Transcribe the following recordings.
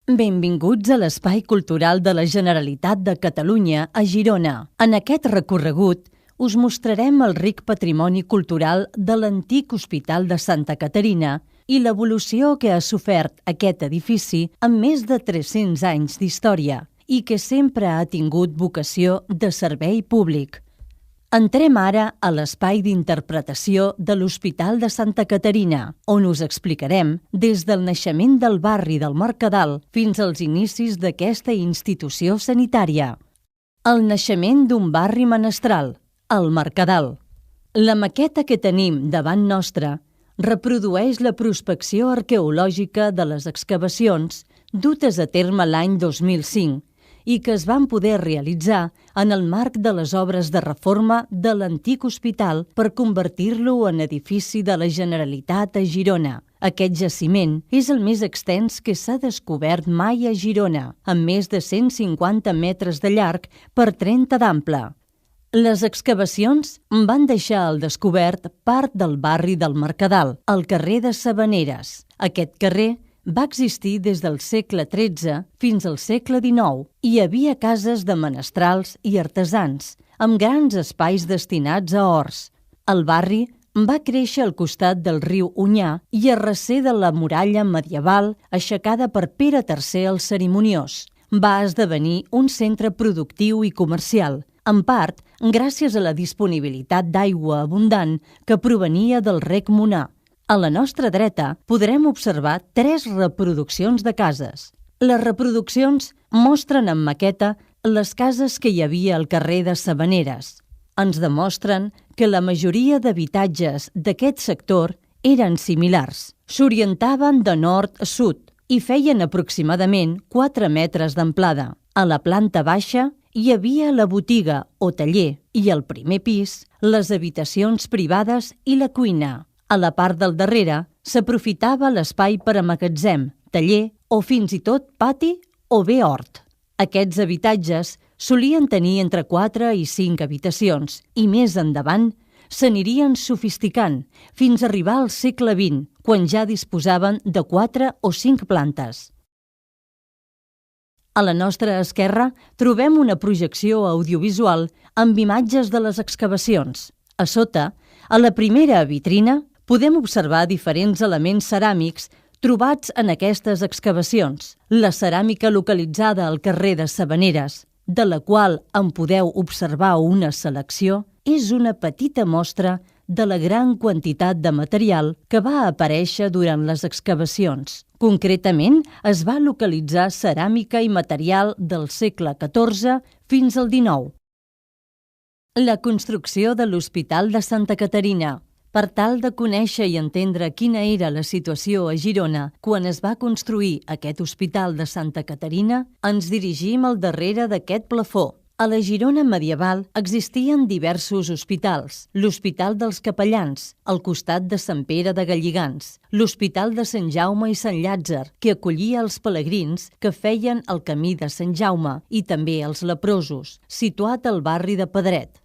Benvinguts a l'Espai Cultural de la Generalitat de Catalunya a Girona. En aquest recorregut us mostrarem el ric patrimoni cultural de l'antic Hospital de Santa Caterina i l'evolució que ha sofert aquest edifici amb més de 300 anys d'història i que sempre ha tingut vocació de servei públic. Entrem ara a l'espai d'interpretació de l'Hospital de Santa Caterina, on us explicarem des del naixement del barri del Mercadal fins als inicis d'aquesta institució sanitària. El naixement d'un barri menestral, el Mercadal. La maqueta que tenim davant nostra reprodueix la prospecció arqueològica de les excavacions dutes a terme l'any 2005 i que es van poder realitzar en el marc de les obres de reforma de l'antic hospital per convertir-lo en edifici de la Generalitat a Girona. Aquest jaciment és el més extens que s'ha descobert mai a Girona, amb més de 150 metres de llarg per 30 d'ample. Les excavacions van deixar al descobert part del barri del Mercadal, al carrer de Sabaneres. Aquest carrer va existir des del segle XIII fins al segle XIX. Hi havia cases de menestrals i artesans, amb grans espais destinats a horts. El barri va créixer al costat del riu Onyar i a recer de la muralla medieval aixecada per Pere III el Cerimoniós. Va esdevenir un centre productiu i comercial, en part gràcies a la disponibilitat d'aigua abundant que provenia del rec Monar. A la nostra dreta podrem observar 3 reproduccions de cases. Les reproduccions mostren en maqueta les cases que hi havia al carrer de Sabaneres. Ens demostren que la majoria d'habitatges d'aquest sector eren similars. S'orientaven de nord a sud i feien aproximadament 4 metres d'amplada. A la planta baixa hi havia la botiga o taller i al primer pis les habitacions privades i la cuina. A la part del darrere s'aprofitava l'espai per a magatzem, taller o fins i tot pati o bé hort. Aquests habitatges solien tenir entre 4 i 5 habitacions i més endavant s'anirien sofisticant fins a arribar al segle XX, quan ja disposaven de 4 o 5 plantes. A la nostra esquerra trobem una projecció audiovisual amb imatges de les excavacions. A sota, a la primera vitrina, podem observar diferents elements ceràmics trobats en aquestes excavacions. La ceràmica localitzada al carrer de Sabaneres, de la qual en podeu observar una selecció, és una petita mostra de la gran quantitat de material que va aparèixer durant les excavacions. Concretament, es va localitzar ceràmica i material del segle XIV fins al XIX. La construcció de l'Hospital de Santa Caterina. Per tal de conèixer i entendre quina era la situació a Girona quan es va construir aquest Hospital de Santa Caterina, ens dirigim al darrere d'aquest plafó. A la Girona medieval existien diversos hospitals. L'Hospital dels Capellans, al costat de Sant Pere de Galligants, l'Hospital de Sant Jaume i Sant Llàtzer, que acollia els pelegrins que feien el camí de Sant Jaume, i també els leprosos, situat al barri de Pedret.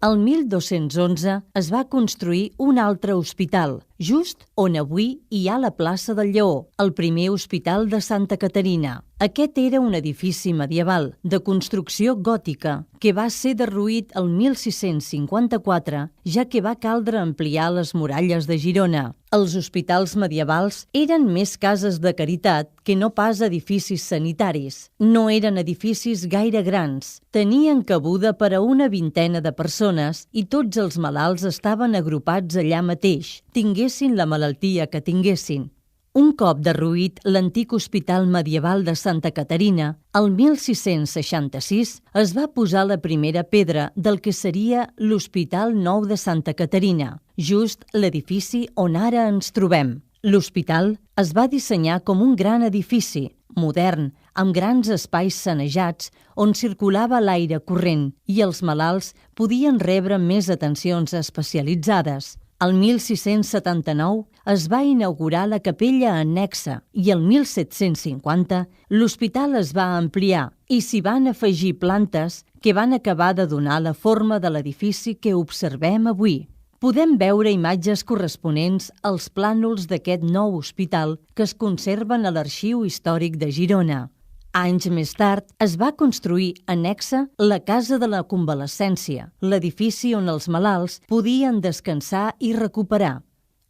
El 1211 es va construir un altre hospital, just on avui hi ha la plaça del Lleó, el primer hospital de Santa Caterina. Aquest era un edifici medieval, de construcció gòtica, que va ser derruït el 1654, ja que va caldre ampliar les muralles de Girona. Els hospitals medievals eren més cases de caritat que no pas edificis sanitaris. No eren edificis gaire grans. Tenien cabuda per a una vintena de persones i tots els malalts estaven agrupats allà mateix, tinguessin la malaltia que tinguessin. Un cop derruït l'antic hospital medieval de Santa Caterina, el 1666 es va posar la primera pedra del que seria l'Hospital Nou de Santa Caterina, just l'edifici on ara ens trobem. L'hospital es va dissenyar com un gran edifici, modern, amb grans espais sanejats on circulava l'aire corrent i els malalts podien rebre més atencions especialitzades. El 1679 es va inaugurar la capella annexa i el 1750 l'hospital es va ampliar i s'hi van afegir plantes que van acabar de donar la forma de l'edifici que observem avui. podem veure imatges corresponents als plànols d'aquest nou hospital que es conserven a l'Arxiu Històric de Girona. Anys més tard es va construir annexa la Casa de la Convalescència, l'edifici on els malalts podien descansar i recuperar.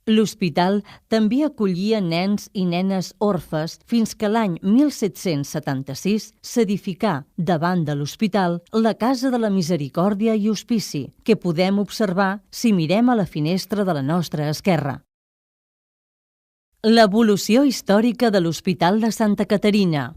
L'hospital també acollia nens i nenes orfes fins que l'any 1776 s'edificà davant de l'hospital la Casa de la Misericòrdia i Hospici, que podem observar si mirem a la finestra de la nostra esquerra. L'evolució històrica de l'Hospital de Santa Caterina.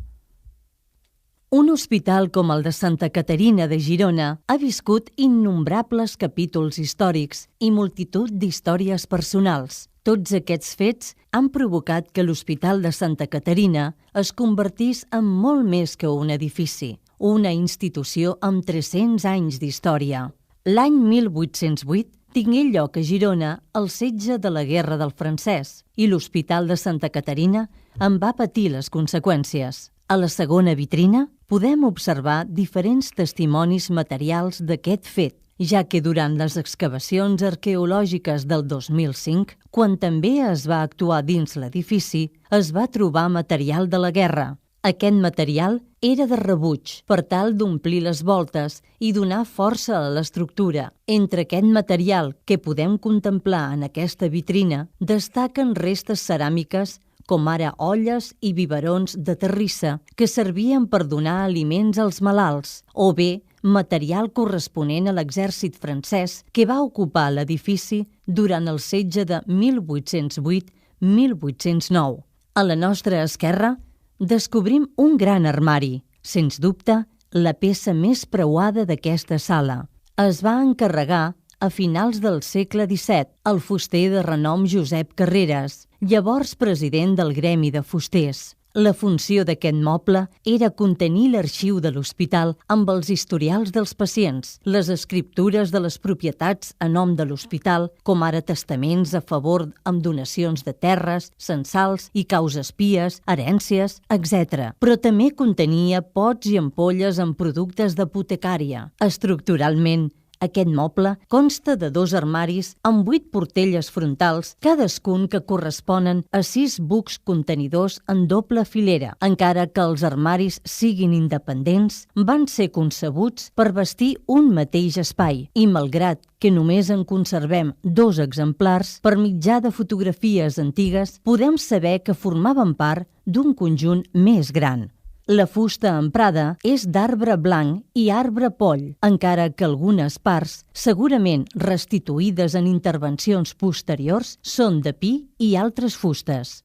Un hospital com el de Santa Caterina de Girona ha viscut innombrables capítols històrics i multitud d'històries personals. Tots aquests fets han provocat que l'Hospital de Santa Caterina es convertís en molt més que un edifici, una institució amb 300 anys d'història. L'any 1808 tingué lloc a Girona el setge de la Guerra del Francès i l'Hospital de Santa Caterina en va patir les conseqüències. A la segona vitrina podem observar diferents testimonis materials d'aquest fet, ja que durant les excavacions arqueològiques del 2005, quan també es va actuar dins l'edifici, es va trobar material de la guerra. Aquest material era de rebuig per tal d'omplir les voltes i donar força a l'estructura. Entre aquest material que podem contemplar en aquesta vitrina destaquen restes ceràmiques com ara olles i biberons de terrissa que servien per donar aliments als malalts, o bé material corresponent a l'exèrcit francès que va ocupar l'edifici durant el setge de 1808-1809. A la nostra esquerra descobrim un gran armari, sens dubte la peça més preuada d'aquesta sala. Es va encarregar a finals del segle XVII, el fuster de renom Josep Carreras, llavors president del Gremi de Fusters. La funció d'aquest moble era contenir l'arxiu de l'hospital amb els historials dels pacients, les escriptures de les propietats a nom de l'hospital, com ara testaments a favor amb donacions de terres, censals i causes pies, herències, etc. Però també contenia pots i ampolles amb productes d'apotecària. Estructuralment, aquest moble consta de 2 armaris amb 8 portelles frontals, cadascun que corresponen a 6 bucs contenidors en doble filera. Encara que els armaris siguin independents, van ser concebuts per vestir un mateix espai i, malgrat que només en conservem 2 exemplars, per mitjà de fotografies antigues, podem saber que formaven part d'un conjunt més gran. La fusta emprada és d'arbre blanc i arbre poll, encara que algunes parts, segurament restituïdes en intervencions posteriors, són de pi i altres fustes.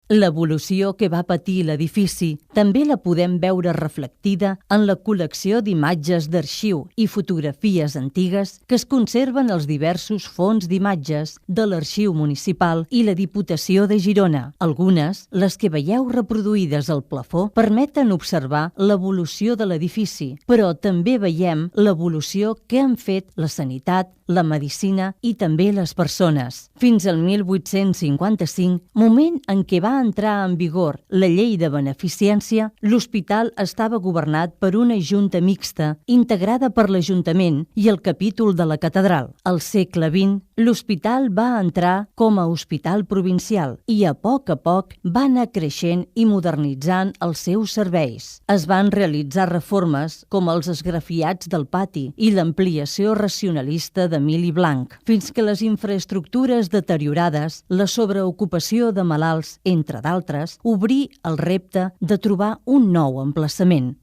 L'evolució que va patir l'edifici també la podem veure reflectida en la col·lecció d'imatges d'arxiu i fotografies antigues que es conserven als diversos fons d'imatges de l'Arxiu Municipal i la Diputació de Girona. Algunes, les que veieu reproduïdes al plafó, permeten observar l'evolució de l'edifici, però també veiem l'evolució que han fet la sanitat, la medicina i també les persones. Fins al 1855, moment en què va entrar en vigor la llei de beneficència, l'hospital estava governat per una junta mixta integrada per l'Ajuntament i el capítol de la catedral. Al segle XX, l'hospital va entrar com a hospital provincial i a poc va anar creixent i modernitzant els seus serveis. Es van realitzar reformes com els esgrafiats del pati i l'ampliació racionalista d'Emili Blanc, fins que les infraestructures deteriorades, la sobreocupació de malalts, entre d'altres, obrí el repte de trobar un nou emplaçament.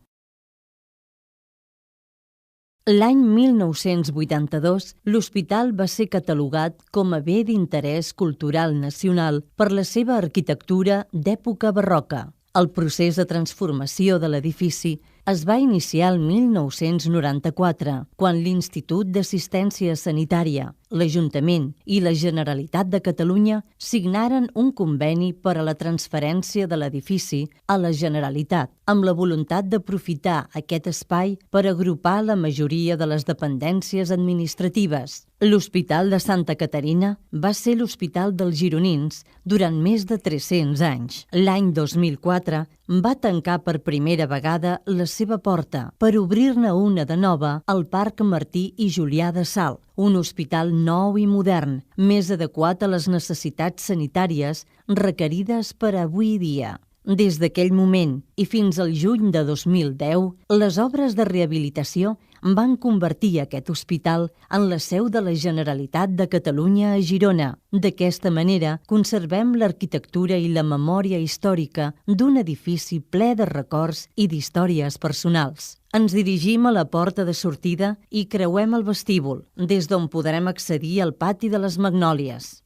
L'any 1982, l'hospital va ser catalogat com a bé d'interès cultural nacional per la seva arquitectura d'època barroca. El procés de transformació de l'edifici es va iniciar el 1994, quan l'Institut d'Assistència Sanitària, l'Ajuntament i la Generalitat de Catalunya signaren un conveni per a la transferència de l'edifici a la Generalitat, amb la voluntat d'aprofitar aquest espai per agrupar la majoria de les dependències administratives. L'Hospital de Santa Caterina va ser l'hospital dels gironins durant més de 300 anys. L'any 2004 va tancar per primera vegada la seva porta per obrir-ne una de nova al Parc Martí i Julià de Salt, un hospital nou i modern, més adequat a les necessitats sanitàries requerides per avui dia. Des d'aquell moment i fins al juny de 2010, les obres de rehabilitació van convertir aquest hospital en la seu de la Generalitat de Catalunya a Girona. D'aquesta manera, conservem l'arquitectura i la memòria històrica d'un edifici ple de records i d'històries personals. Ens dirigim a la porta de sortida i creuem el vestíbul, des d'on podrem accedir al pati de les Magnòlies.